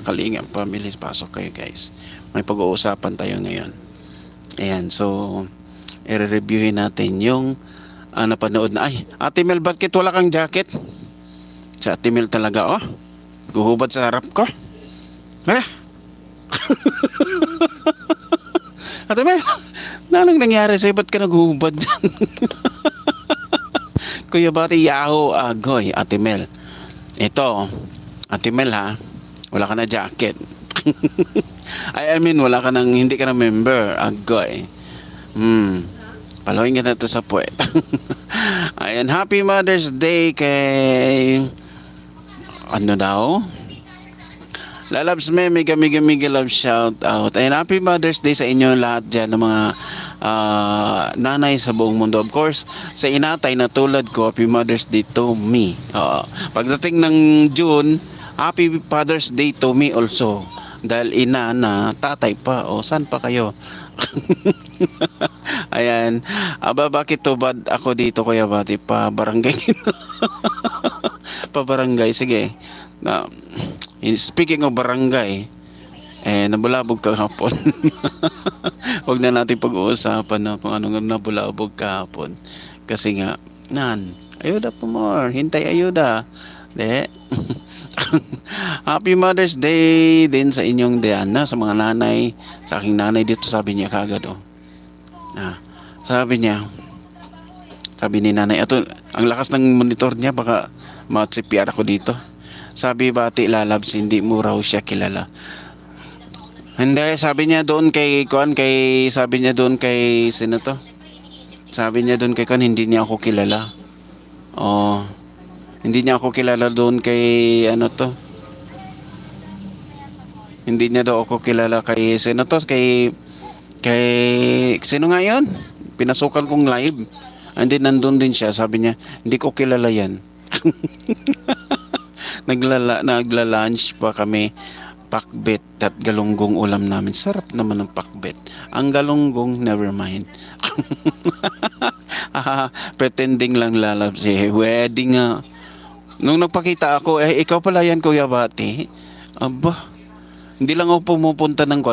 Kalingap Family, pasok kayo guys. May pag-uusapan tayo ngayon. Ayan, so i-reviewin natin yung napanood na. Ay, Ate Mel, bakit wala kang jacket? Sa Ate Mel talaga, oh. Guhubad sa harap ko. Hala. Ate Mel, anong nangyari sa'yo? Ba't ka naguhubad dyan? Kuya Bati, Yahoo, Agoy, Ate Mel. Ito, Ate Mel ha, wala ka na jacket. I mean, wala ka nang, hindi ka na member, Agoy. Paluhin ka na to sa puwet. Ayan, Happy Mother's Day kay ano daw? Lalabs me, mega love shout out. Ayan, Happy Mother's Day sa inyo lahat dyan ng mga nanay sa buong mundo. Of course, sa inatay na tulad ko, Happy Mother's Day to me. Pagdating ng June, Happy Father's Day to me also. Dahil ina na tatay pa. O, saan pa kayo? Ayan. Aba, bakit to bad ako dito, Kuya Bati? Pa barangay. Pa barangay. Sige. Speaking of barangay, nabulabog kahapon. Huwag na natin pag-uusapan kung anong nabulabog kahapon. Kasi nga, ayuda po more. Hintay ayuda. De. Happy Mother's Day din sa inyong Diana, sa mga nanay. Sa aking nanay dito, sabi niya kagad, oh. Sabi ni nanay, ito, ang lakas ng monitor niya, baka ma-CPR ako dito. Sabi, Bati, Lalabs, hindi mo raw siya kilala. Hindi, sabi niya doon kay sino to? Sabi niya doon kay Kuan, hindi niya ako kilala. Hindi niya ako kilala doon kay ano to. Hindi niya daw ako kilala kay sino to? Kay sino nga yun? Pinasukan kong live. And then nandun din siya, sabi niya, hindi ko kilala yan. Nagla-lunch pa kami, pakbet at galunggong ulam namin. Sarap naman ng pakbet. Ang galunggong, never mind. Pretending lang, Lalabs, wedding nga. Nung nagpakita ako, ikaw pala yan, Kuya Bati. Aba, hindi lang ako pumupunta ng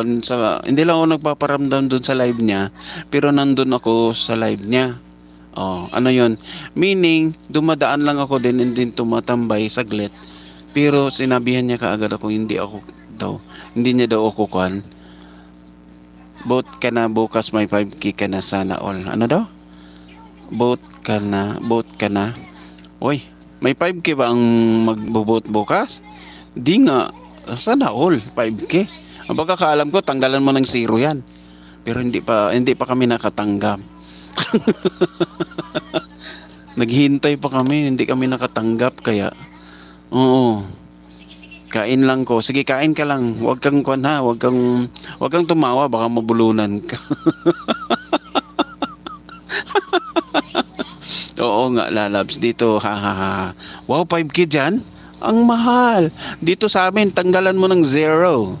hindi lang ako nagpaparamdam doon sa live niya, pero nandun ako sa live niya. Ano yun? Meaning, dumadaan lang ako din and then tumatambay saglit. Pero sinabihan niya kaagad ako, hindi niya daw ako kuan. Vote ka na bukas, may 5K ka na, sana all. Ano daw? Vote ka na. Oy, may 5K ba ang magbo-vote bukas? Di nga, sana all, 5K. Ang pagkakaalam ko, tanggalan mo ng 0 yan. Pero hindi pa kami nakatanggap. Naghihintay pa kami, hindi kami nakatanggap, kaya oo. Kain lang ko. Sige, kain ka lang. Huwag kang huwag kang tumawa, baka mabulunan ka. Oo nga, Lalabs, dito wow, 5K dyan? Ang mahal. Dito sa amin, tanggalan mo ng 0.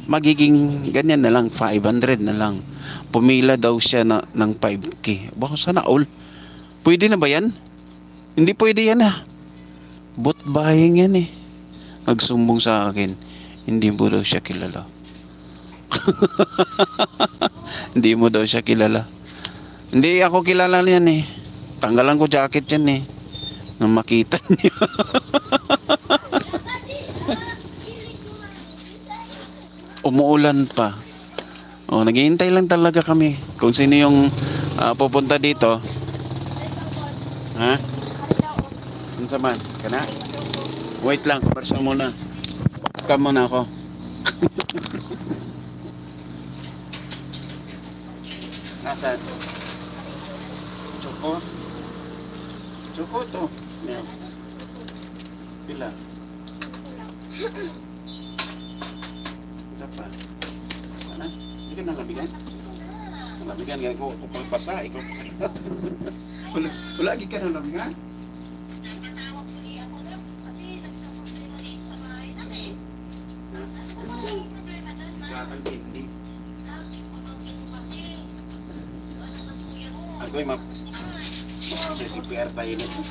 Magiging ganyan na lang, 500 na lang. Pumila daw siya ng 5K. Baka sana all. Pwede na ba yan? Hindi pwede yan Bot buying yan Nagsumbong sa akin, hindi mo daw siya kilala. Hindi mo daw siya kilala. Hindi ako kilala yan Tanggalan ko jacket yan nang makita niya. Umuulan pa. Naghihintay lang talaga kami kung sino yung pupunta dito. Ano man? Kana? Wait lang, conversa muna. Off-cam muna ako. Nasaan? Choco? Choco to. Yeah. Pila? Sapa? Mana? Hindi ka nalabigan? Nalabigan, gaya ko pagpasa. Ikaw. Wala lagi ka nalabigan? Ang hindi. Agoy, CPR tayo nito.